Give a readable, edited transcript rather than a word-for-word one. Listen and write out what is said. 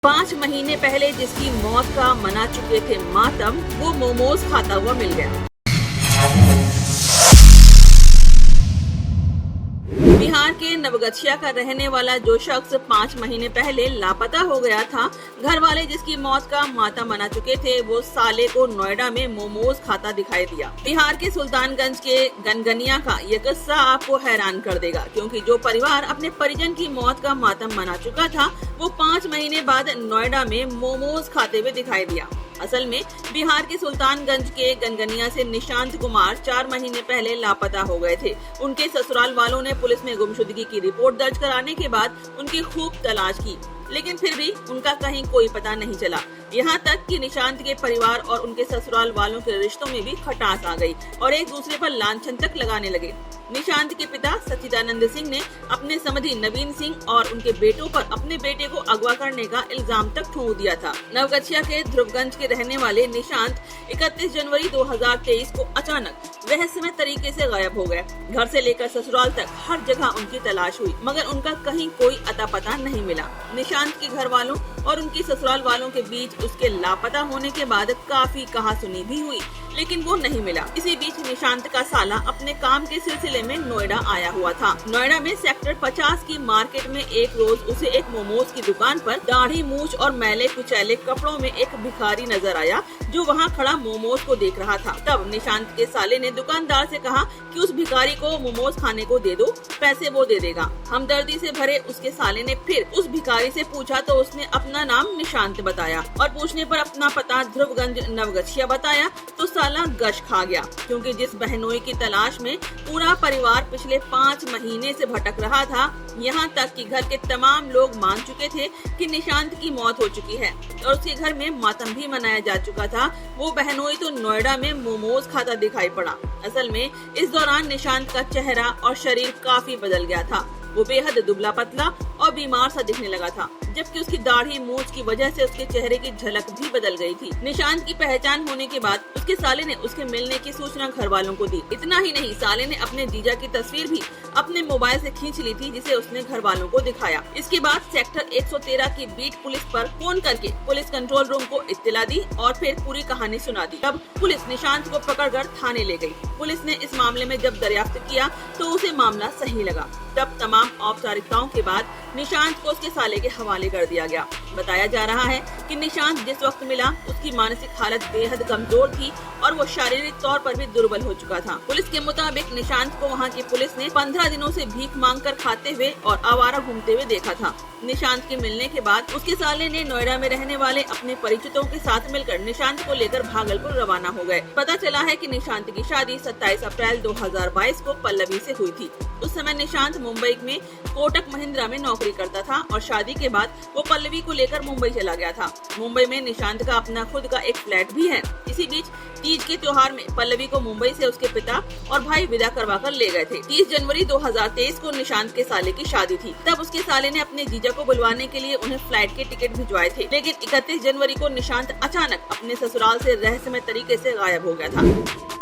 5 महीने पहले जिसकी मौत का मना चुके थे मातम, वो मोमोज खाता हुआ मिल गया। बिहार के नवगछिया का रहने वाला जो शख्स 5 महीने पहले लापता हो गया था, घर वाले जिसकी मौत का मातम मना चुके थे, वो साले को नोएडा में मोमोज खाता दिखाई दिया। बिहार के सुल्तानगंज के गनगनिया का ये किस्सा आपको हैरान कर देगा, क्योंकि जो परिवार अपने परिजन की मौत का मातम मना चुका था, वो 5 महीने बाद नोएडा में मोमोज खाते हुए दिखाई दिया। असल में बिहार के सुल्तानगंज के गनगनिया से निशांत कुमार 4 महीने पहले लापता हो गए थे। उनके ससुराल वालों ने पुलिस में गुमशुदगी की रिपोर्ट दर्ज कराने के बाद उनकी खूब तलाश की, लेकिन फिर भी उनका कहीं कोई पता नहीं चला। यहाँ तक कि निशांत के परिवार और उनके ससुराल वालों के रिश्तों में भी खटास आ गई और एक दूसरे पर लांछन तक लगाने लगे। निशांत के पिता सच्चिदानंद सिंह ने अपने समधी नवीन सिंह और उनके बेटों पर अपने बेटे को अगवा करने का इल्जाम तक ठोक दिया था। नवगछिया के ध्रुवगंज के रहने वाले निशांत 31 जनवरी 2023 को अचानक रहस्यमय तरीके से गायब हो गए। घर से लेकर ससुराल तक हर जगह उनकी तलाश हुई, मगर उनका कहीं कोई अता पता नहीं मिला। निशांत के घर वालों और उनकी ससुराल वालों के बीच उसके लापता होने के बाद काफी कहासुनी भी हुई, लेकिन वो नहीं मिला। इसी बीच निशांत का साला अपने काम के सिलसिले में नोएडा आया हुआ था। नोएडा में सेक्टर 50 की मार्केट में एक रोज उसे एक मोमोज की दुकान पर दाढ़ी मूछ और मैले कुचैले कपड़ों में एक भिखारी नजर आया, जो वहाँ खड़ा मोमोज को देख रहा था। तब निशांत के साले ने दुकानदार से कहा कि उस भिखारी को मोमोज खाने को दे दो, पैसे वो दे देगा। हमदर्दी से भरे उसके साले ने फिर उस भिखारी से पूछा तो उसने अपना नाम निशांत बताया और पूछने पर अपना पता ध्रुवगंज नवगछिया बताया तो साला गश खा गया, क्योंकि जिस बहनोई की तलाश में पूरा परिवार पिछले 5 महीने से भटक रहा था, यहाँ तक कि घर के तमाम लोग मान चुके थे कि निशांत की मौत हो चुकी है और उसके घर में मातम भी मनाया जा चुका था, वो बहनोई तो नोएडा में मोमोज खाता दिखाई पड़ा। असल में इस दौरान निशांत का चेहरा और शरीर काफी बदल गया था। वो बेहद दुबला पतला और बीमार सा दिखने लगा था, जबकि उसकी दाढ़ी मूछ की वजह से उसके चेहरे की झलक भी बदल गई थी। निशांत की पहचान होने के बाद उसके साले ने उसके मिलने की सूचना घर वालों को दी। इतना ही नहीं, साले ने अपने जीजा की तस्वीर भी अपने मोबाइल से खींच ली थी, जिसे उसने घर वालों को दिखाया। इसके बाद सेक्टर 113 की बीट पुलिस पर फोन करके पुलिस कंट्रोल रूम को इत्तला दी और फिर पूरी कहानी सुना दी। तब पुलिस निशांत को पकड़कर थाने ले गई। पुलिस ने इस मामले में जब दरियाफ्त किया तो उसे मामला सही लगा। तब तमाम औपचारिकताओं के बाद निशांत को उसके साले के हवाले कर दिया गया। बताया जा रहा है कि निशांत जिस वक्त मिला उसकी मानसिक हालत बेहद कमजोर थी और वो शारीरिक तौर पर भी दुर्बल हो चुका था। पुलिस के मुताबिक निशांत को वहां की पुलिस ने 15 दिनों से भीख मांगकर खाते हुए और आवारा घूमते हुए देखा था। निशांत के मिलने के बाद उसके साले ने नोएडा में रहने वाले अपने परिचितों के साथ मिलकर निशांत को लेकर भागलपुर रवाना हो गए। पता चला है कि निशांत की शादी 27 अप्रैल 2022 को पल्लवी से हुई थी। उस समय निशांत मुंबई में कोटक महिंद्रा में नौकरी करता था और शादी के बाद वो पल्लवी को लेकर मुंबई चला गया था। मुंबई में निशांत का अपना खुद का एक फ्लैट भी है। इसी बीच तीज के त्योहार में पल्लवी को मुंबई से उसके पिता और भाई विदा करवा कर ले गए थे। 30 जनवरी 2023 को निशांत के साले की शादी थी। तब उसके साले ने अपने जीजा को बुलवाने के लिए उन्हें फ्लाइट के टिकट भिजवाए थे, लेकिन 31 जनवरी को निशांत अचानक अपने ससुराल से रहस्यमय तरीके से गायब हो गया था।